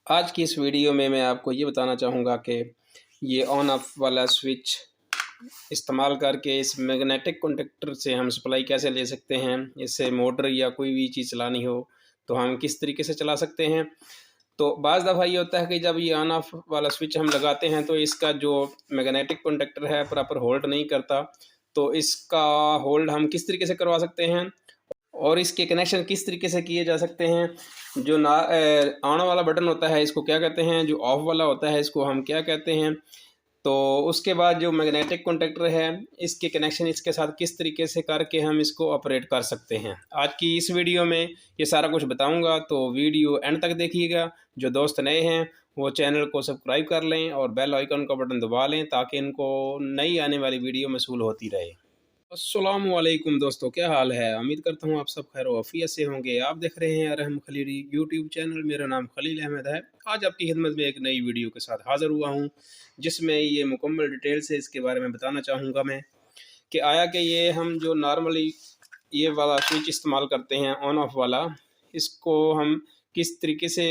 आज की इस वीडियो में मैं आपको ये बताना चाहूँगा कि ये ऑन ऑफ वाला स्विच इस्तेमाल करके इस मैग्नेटिक कॉन्टेक्टर से हम सप्लाई कैसे ले सकते हैं। इससे मोटर या कोई भी चीज़ चलानी हो तो हम किस तरीके से चला सकते हैं। तो बाज़ दफ़ा ये होता है कि जब ये ऑन ऑफ वाला स्विच हम लगाते हैं तो इसका जो मैग्नेटिक कॉन्टेक्टर है प्रॉपर होल्ड नहीं करता। तो इसका होल्ड हम किस तरीके से करवा सकते हैं और इसके कनेक्शन किस तरीके से किए जा सकते हैं। जो ना ऑन वाला बटन होता है इसको क्या कहते हैं, जो ऑफ वाला होता है इसको हम क्या कहते हैं। तो उसके बाद जो मैग्नेटिक कॉन्टेक्टर है इसके कनेक्शन इसके साथ किस तरीके से करके हम इसको ऑपरेट कर सकते हैं। आज की इस वीडियो में ये सारा कुछ बताऊंगा, तो वीडियो एंड तक देखिएगा। जो दोस्त नए हैं वो चैनल को सब्सक्राइब कर लें और बेल आइकन का बटन दबा लें ताकि इनको नई आने वाली वीडियो मसूल होती रहे। अस्सलामुअलैकुम दोस्तों, क्या हाल है। उम्मीद करता हूँ आप सब खैर वाफियत से होंगे। आप देख रहे हैं अरहम खलील यूट्यूब चैनल। मेरा नाम खलील अहमद है। आज आपकी खिदमत में एक नई वीडियो के साथ हाज़िर हुआ हूँ जिसमें ये मुकम्मल डिटेल से इसके बारे में बताना चाहूँगा मैं कि आया कि ये हम जो नॉर्मली ये वाला स्विच इस्तेमाल करते हैं ऑन ऑफ वाला, इसको हम किस तरीके से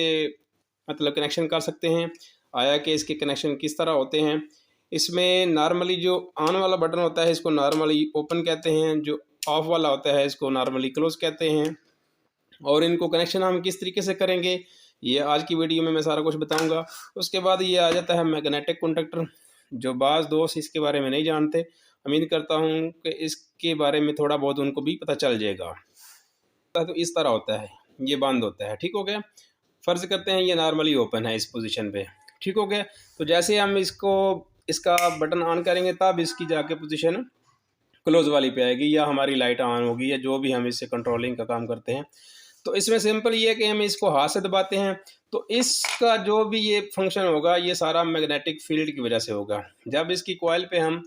मतलब कनेक्शन कर सकते हैं। आया कि इसके कनेक्शन किस तरह होते हैं। इसमें नॉर्मली जो ऑन वाला बटन होता है इसको नॉर्मली ओपन कहते हैं, जो ऑफ वाला होता है इसको नॉर्मली क्लोज कहते हैं। और इनको कनेक्शन हम किस तरीके से करेंगे ये आज की वीडियो में मैं सारा कुछ बताऊंगा। उसके बाद ये आ जाता है मैग्नेटिक कॉन्टेक्टर, जो बाज़ दोस्त इसके बारे में नहीं जानते। उम्मीद करता हूँ कि इसके बारे में थोड़ा बहुत उनको भी पता चल जाएगा। तो इस तरह होता है, ये बंद होता है, ठीक हो गया। फ़र्ज़ करते हैं ये नॉर्मली ओपन है इस पोजीशन पे, ठीक हो गया। तो जैसे हम इसको इसका बटन ऑन करेंगे तब इसकी जाके पोजीशन क्लोज वाली पे आएगी या हमारी लाइट ऑन होगी या जो भी हम इससे कंट्रोलिंग का काम करते हैं। तो इसमें सिंपल ये है कि हम इसको हाथ से दबाते हैं तो इसका जो भी ये फंक्शन होगा ये सारा मैग्नेटिक फील्ड की वजह से होगा। जब इसकी कॉइल पे हम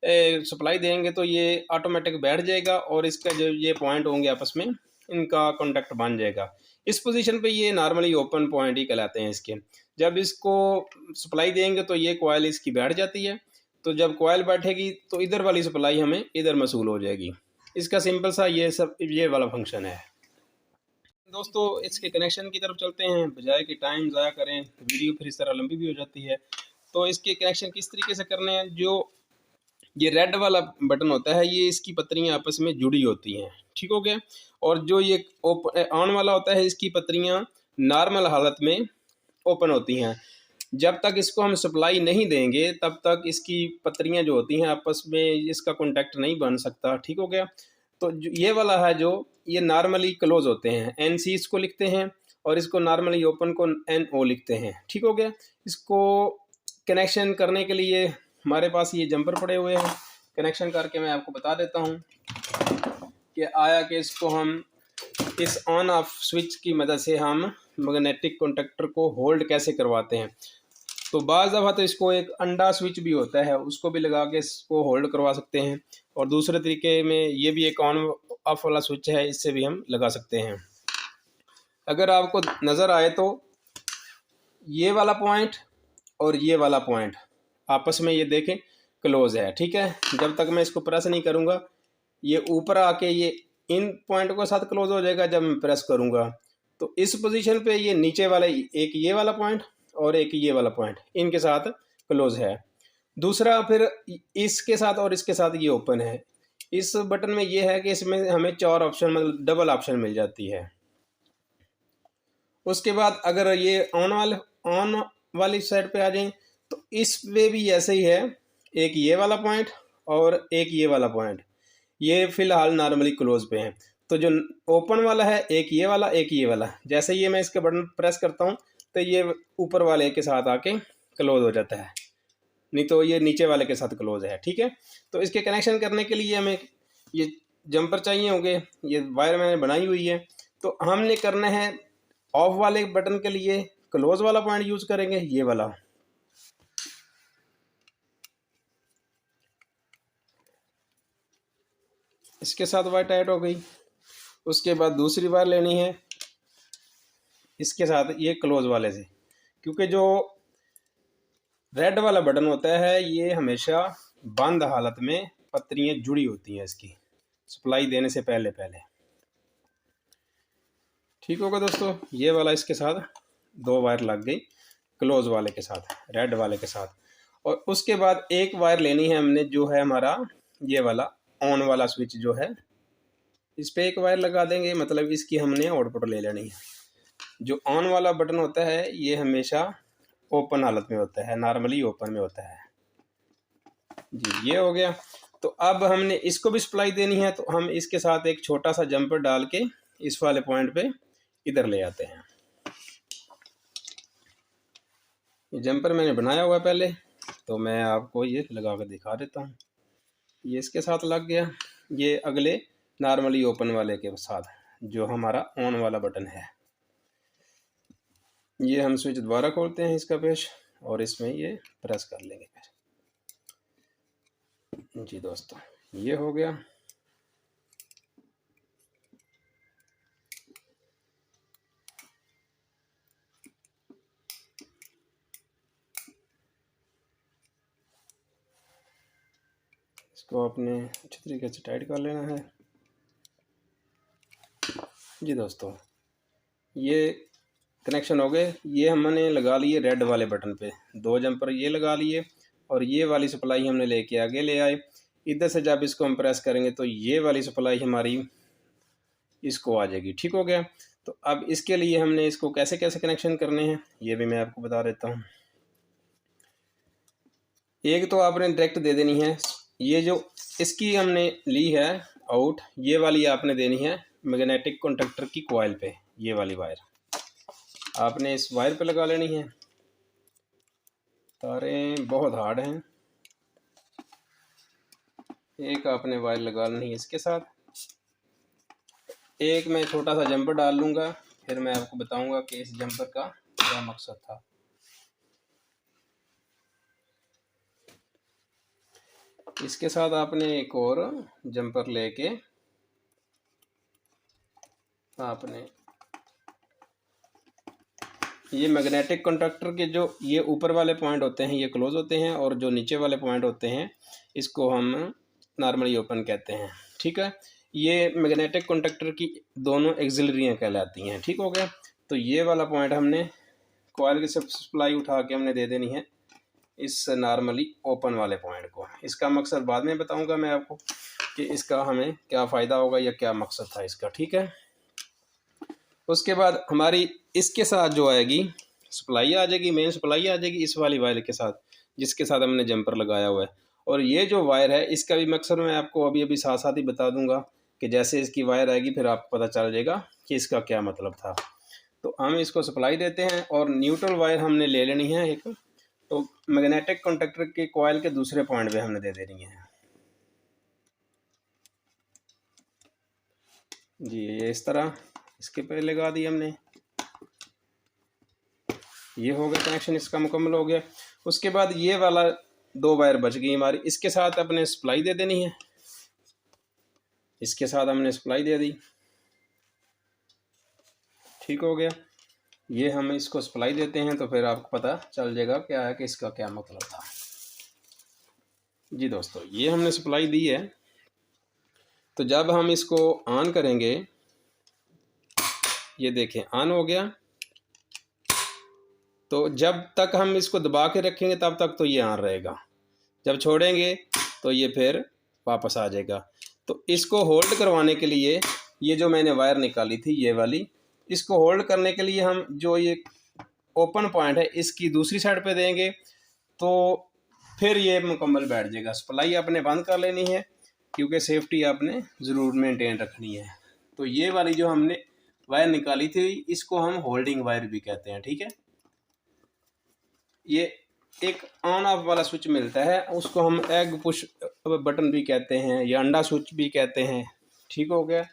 सप्लाई देंगे तो ये ऑटोमेटिक बैठ जाएगा और इसका जो ये पॉइंट होंगे आपस में इनका कॉन्टैक्ट बन जाएगा। इस पोजीशन पे ये नॉर्मली ओपन पॉइंट ही कहलाते हैं इसके। जब इसको सप्लाई देंगे तो ये कॉइल इसकी बैठ जाती है। तो जब कॉइल बैठेगी तो इधर वाली सप्लाई हमें इधर मसूल हो जाएगी। इसका सिंपल सा ये वाला फंक्शन है दोस्तों। इसके कनेक्शन की तरफ चलते हैं, बजाय कि टाइम ज़ाया करें वीडियो फिर इस तरह लंबी भी हो जाती है। तो इसके कनेक्शन किस तरीके से करने हैं। जो ये रेड वाला बटन होता है ये इसकी पत्रियां आपस में जुड़ी होती हैं, ठीक हो गया। और जो ये ऑन वाला होता है इसकी पत्रियां नॉर्मल हालत में ओपन होती हैं। जब तक इसको हम सप्लाई नहीं देंगे तब तक इसकी पत्रियां जो होती हैं आपस में इसका कॉन्टैक्ट नहीं बन सकता, ठीक हो गया। तो ये वाला है जो ये नॉर्मली क्लोज होते हैं, एन सी इसको लिखते हैं और इसको नॉर्मली ओपन को एन ओ लिखते हैं, ठीक हो गया। इसको कनेक्शन करने के लिए हमारे पास ये जंपर पड़े हुए हैं। कनेक्शन करके मैं आपको बता देता हूँ कि आया कि इसको हम इस ऑन ऑफ स्विच की मदद से हम मैग्नेटिक कॉन्टेक्टर को होल्ड कैसे करवाते हैं। तो बाज़ दफ़ा तो इसको एक अंडा स्विच भी होता है उसको भी लगा के इसको होल्ड करवा सकते हैं। और दूसरे तरीके में ये भी एक ऑन ऑफ वाला स्विच है, इससे भी हम लगा सकते हैं। अगर आपको नज़र आए तो ये वाला पॉइंट और ये वाला पॉइंट आपस में ये देखें क्लोज है, ठीक है। जब तक मैं इसको प्रेस नहीं करूँगा ये ऊपर आके ये इन पॉइंट के साथ क्लोज हो जाएगा। जब मैं प्रेस करूँगा तो इस पोजीशन पे ये नीचे वाला एक ये वाला पॉइंट और एक ये वाला पॉइंट इनके साथ क्लोज है। दूसरा फिर इसके साथ और इसके साथ ये ओपन है। इस बटन में ये है कि इसमें हमें 4 ऑप्शन मतलब डबल ऑप्शन मिल जाती है। उसके बाद अगर ये ऑन वाली साइड पे आ जाएं तो इस पे भी ऐसे ही है, एक ये वाला पॉइंट और एक ये वाला पॉइंट। ये फिलहाल नॉर्मली क्लोज पे हैं। तो जो ओपन वाला है एक ये वाला एक ये वाला, जैसे ये मैं इसके बटन प्रेस करता हूँ तो ये ऊपर वाले के साथ आके क्लोज हो जाता है, नहीं तो ये नीचे वाले के साथ क्लोज है, ठीक है। तो इसके कनेक्शन करने के लिए हमें ये जंपर चाहिए होंगे, ये वायर मैंने बनाई हुई है। तो हमने करना है ऑफ वाले बटन के लिए क्लोज वाला पॉइंट यूज करेंगे, ये वाला। इसके साथ वायर टाइट हो गई। उसके बाद दूसरी वायर लेनी है इसके साथ ये क्लोज वाले से, क्योंकि जो रेड वाला बटन होता है ये हमेशा बंद हालत में पत्रियां जुड़ी होती हैं इसकी सप्लाई देने से पहले पहले, ठीक होगा दोस्तों। ये वाला इसके साथ 2 वायर लग गई क्लोज वाले के साथ, रेड वाले के साथ। और उसके बाद एक वायर लेनी है हमने, जो है हमारा ये वाला ऑन वाला स्विच जो है, इस पर एक वायर लगा देंगे, मतलब इसकी हमने आउटपुट ले लेनी है। जो ऑन वाला बटन होता है ये हमेशा ओपन हालत में होता है, नॉर्मली ओपन में होता है जी। ये हो गया। तो अब हमने इसको भी सप्लाई देनी है, तो हम इसके साथ एक छोटा सा जंपर डाल के इस वाले पॉइंट पे इधर ले आते हैं। ये जंपर मैंने बनाया हुआ है पहले, तो मैं आपको ये लगा कर दिखा देता हूँ। ये इसके साथ लग गया। ये अगले नॉर्मली ओपन वाले के साथ जो हमारा ऑन वाला बटन है, ये हम स्विच दोबारा खोलते हैं इसका पेच, और इसमें ये प्रेस कर लेंगे जी दोस्तों। ये हो गया। इसको आपने अच्छे तरीके से टाइट कर लेना है जी दोस्तों। ये कनेक्शन हो गए। ये हमने लगा लिए रेड वाले बटन पे, 2 जंपर ये लगा लिए, और ये वाली सप्लाई हमने लेके आगे ले आए। इधर से जब इसको हम प्रेस करेंगे तो ये वाली सप्लाई हमारी इसको आ जाएगी। ठीक हो गया। तो अब इसके लिए हमने इसको कैसे कैसे कनेक्शन करने हैं ये भी मैं आपको बता देता हूँ। एक तो आपने डायरेक्ट दे देनी है, ये जो इसकी हमने ली है आउट, ये वाली आपने देनी है मैग्नेटिक कॉन्टैक्टर की कॉइल पे। ये वाली वायर आपने इस वायर पे लगा लेनी है। तारे बहुत हार्ड हैं। एक आपने वायर लगा लेनी है इसके साथ। एक मैं छोटा सा जंपर डाल लूँगा, फिर मैं आपको बताऊंगा कि इस जंपर का क्या मकसद था। इसके साथ आपने एक और जंपर लेके आपने ये मैग्नेटिक कॉन्टैक्टर के जो ये ऊपर वाले पॉइंट होते हैं ये क्लोज होते हैं, और जो नीचे वाले पॉइंट होते हैं इसको हम नॉर्मली ओपन कहते हैं। ठीक है। ये मैग्नेटिक कॉन्टैक्टर की दोनों एक्सिलरियाँ कहलाती हैं। ठीक हो गया। तो ये वाला पॉइंट हमने कॉइल की सप्लाई उठा के हमने दे देनी है इस नॉर्मली ओपन वाले पॉइंट को। इसका मकसद बाद में बताऊंगा मैं आपको कि इसका हमें क्या फ़ायदा होगा या क्या मकसद था इसका। ठीक है। उसके बाद हमारी इसके साथ जो आएगी सप्लाई आ जाएगी, मेन सप्लाई आ जाएगी इस वाली वायर के साथ जिसके साथ हमने जंपर लगाया हुआ है। और ये जो वायर है इसका भी मकसद मैं आपको अभी अभी साथ साथ ही बता दूंगा कि जैसे इसकी वायर आएगी फिर आपको पता चल जाएगा कि इसका क्या मतलब था। तो हम इसको सप्लाई देते हैं, और न्यूट्रल वायर हमने ले लेनी है एक, तो मैग्नेटिक कॉन्टैक्टर के कॉइल के दूसरे पॉइंट पे हमने दे देनी है जी। ये इस तरह इसके पे लगा दी हमने। ये हो गया कनेक्शन, इसका मुकम्मल हो गया। उसके बाद ये वाला 2 वायर बच गई हमारी, इसके साथ अपने सप्लाई दे देनी है। इसके साथ हमने सप्लाई दे दी। ठीक हो गया। ये हम इसको सप्लाई देते हैं तो फिर आपको पता चल जाएगा क्या है कि इसका क्या मतलब था जी दोस्तों। ये हमने सप्लाई दी है, तो जब हम इसको ऑन करेंगे, ये देखें ऑन हो गया। तो जब तक हम इसको दबा के रखेंगे तब तक तो ये ऑन रहेगा, जब छोड़ेंगे तो ये फिर वापस आ जाएगा। तो इसको होल्ड करवाने के लिए ये जो मैंने वायर निकाली थी ये वाली, इसको होल्ड करने के लिए हम जो ये ओपन पॉइंट है इसकी दूसरी साइड पे देंगे तो फिर ये मुकम्मल बैठ जाएगा। सप्लाई आपने बंद कर लेनी है क्योंकि सेफ्टी आपने ज़रूर मेंटेन रखनी है। तो ये वाली जो हमने वायर निकाली थी इसको हम होल्डिंग वायर भी कहते हैं। ठीक है। ये एक ऑन ऑफ वाला स्विच मिलता है, उसको हम एग पुश बटन भी कहते हैं या अंडा स्विच भी कहते हैं। ठीक हो गया।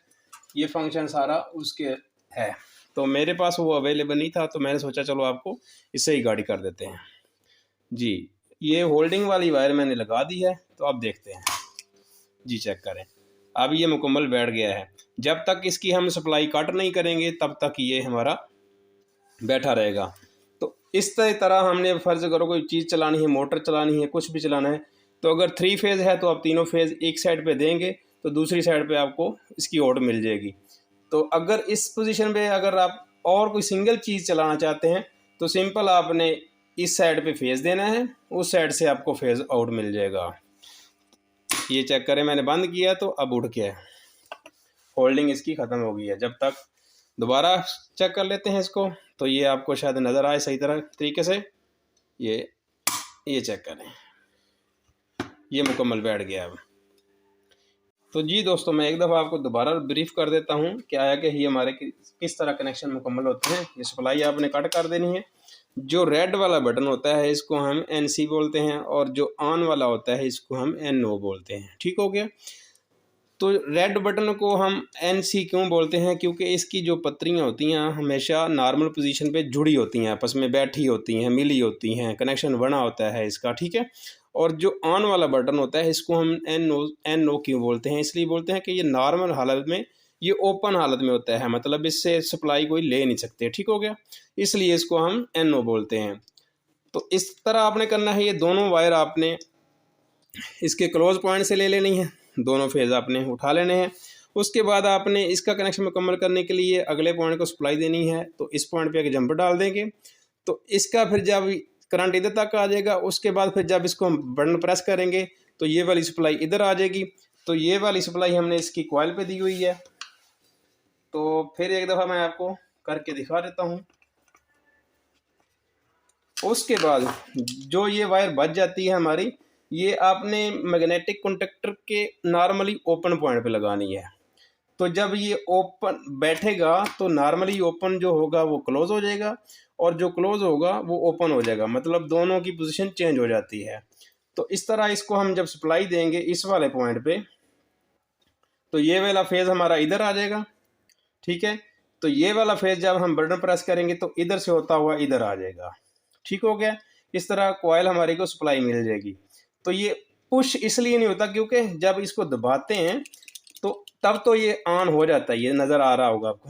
ये फंक्शन सारा उसके है, तो मेरे पास वो अवेलेबल नहीं था तो मैंने सोचा चलो आपको इससे ही गाड़ी कर देते हैं जी। ये होल्डिंग वाली वायर मैंने लगा दी है, तो अब देखते हैं जी, चेक करें। अब ये मुकम्मल बैठ गया है। जब तक इसकी हम सप्लाई कट नहीं करेंगे तब तक ये हमारा बैठा रहेगा। तो इस तरह हमने फ़र्ज़ करो कोई चीज़ चलानी है, मोटर चलानी है, कुछ भी चलाना है, तो अगर 3 फेज़ है तो आप तीनों फेज़ एक साइड पे देंगे तो दूसरी साइड पे आपको इसकी ओट मिल जाएगी। तो अगर इस पोजीशन पे अगर आप और कोई सिंगल चीज़ चलाना चाहते हैं तो सिंपल आपने इस साइड पे फेज़ देना है, उस साइड से आपको फेज़ आउट मिल जाएगा। ये चेक करें, मैंने बंद किया तो अब उठ गया, होल्डिंग इसकी ख़त्म हो गई है। जब तक दोबारा चेक कर लेते हैं इसको, तो ये आपको शायद नज़र आए सही तरीके से। ये चेक करें, ये मुकम्मल बैठ गया अब। तो जी दोस्तों, मैं एक दफ़ा आपको दोबारा ब्रीफ कर देता हूँ क्या है कि ये हमारे किस तरह कनेक्शन मुकम्मल होते हैं। ये सप्लाई आपने कट कर देनी है। जो रेड वाला बटन होता है इसको हम NC बोलते हैं, और जो ऑन वाला होता है इसको हम NO बोलते हैं। ठीक हो गया। तो रेड बटन को हम NC क्यों बोलते हैं? क्योंकि इसकी जो पत्रियाँ होती हैं हमेशा नॉर्मल पोजीशन पे जुड़ी होती हैं, आपस में बैठी होती हैं, मिली होती हैं, कनेक्शन बना होता है इसका। ठीक है। और जो ऑन वाला बटन होता है इसको हम NO क्यों बोलते हैं? इसलिए बोलते हैं कि ये नॉर्मल हालत में, ये ओपन हालत में होता है, मतलब इससे सप्लाई कोई ले नहीं सकते। ठीक हो गया। इसलिए इसको हम NO बोलते हैं। तो इस तरह आपने करना है, ये दोनों वायर आपने इसके क्लोज पॉइंट से ले लेनी है, दोनों फेज़ आपने उठा लेने हैं। उसके बाद आपने इसका कनेक्शन मुकम्मल करने के लिए अगले पॉइंट को सप्लाई देनी है, तो इस पॉइंट पे एक जंपर डाल देंगे। तो इसका फिर जब करंट इधर तक आ जाएगा, उसके बाद फिर जब इसको हम बटन प्रेस करेंगे तो ये वाली सप्लाई इधर आ जाएगी। तो ये वाली सप्लाई हमने इसकी कॉइल पे दी हुई है। तो फिर एक दफ़ा मैं आपको करके दिखा देता हूँ। उसके बाद जो ये वायर बच जाती है हमारी, ये आपने मैग्नेटिक कॉन्टेक्टर के नॉर्मली ओपन पॉइंट पे लगानी है। तो जब ये ओपन बैठेगा तो नॉर्मली ओपन जो होगा वो क्लोज हो जाएगा, और जो क्लोज होगा वो ओपन हो जाएगा, मतलब दोनों की पोजीशन चेंज हो जाती है। तो इस तरह इसको हम जब सप्लाई देंगे इस वाले पॉइंट पे, तो ये वाला फेज़ हमारा इधर आ जाएगा। ठीक है। तो ये वाला फेज़ जब हम बटन प्रेस करेंगे तो इधर से होता हुआ इधर आ जाएगा। ठीक हो गया। इस तरह कॉइल हमारी को सप्लाई मिल जाएगी। तो ये पुश इसलिए नहीं होता क्योंकि जब इसको दबाते हैं तो तब तो ये ऑन हो जाता है, ये नज़र आ रहा होगा आपको,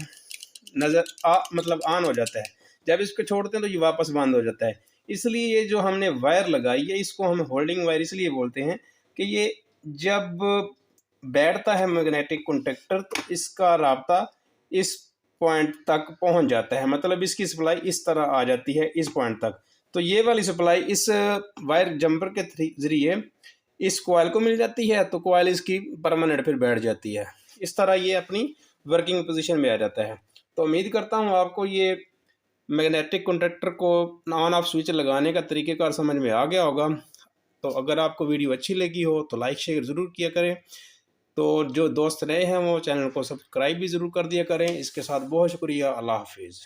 मतलब ऑन हो जाता है। जब इसको छोड़ते हैं तो ये वापस बंद हो जाता है। इसलिए ये जो हमने वायर लगाई है इसको हम होल्डिंग वायर इसलिए बोलते हैं कि ये जब बैठता है मैग्नेटिक कॉन्टेक्टर तो इसका राब्ता इस पॉइंट तक पहुंच जाता है, मतलब इसकी सप्लाई इस तरह आ जाती है इस पॉइंट तक। तो ये वाली सप्लाई इस वायर जंपर के ज़रिए इस कॉइल को मिल जाती है, तो कॉइल इसकी परमानेंट फिर बैठ जाती है। इस तरह ये अपनी वर्किंग पोजीशन में आ जाता है। तो उम्मीद करता हूँ आपको ये मैग्नेटिक कॉन्टेक्टर को ऑन ऑफ स्विच लगाने का तरीक़ेकार समझ में आ गया होगा। तो अगर आपको वीडियो अच्छी लगी हो तो लाइक शेयर ज़रूर किया करें। तो जो दोस्त नए हैं वो चैनल को सब्सक्राइब भी ज़रूर कर दिया करें। इसके साथ बहुत शुक्रिया। अल्लाह हाफिज़।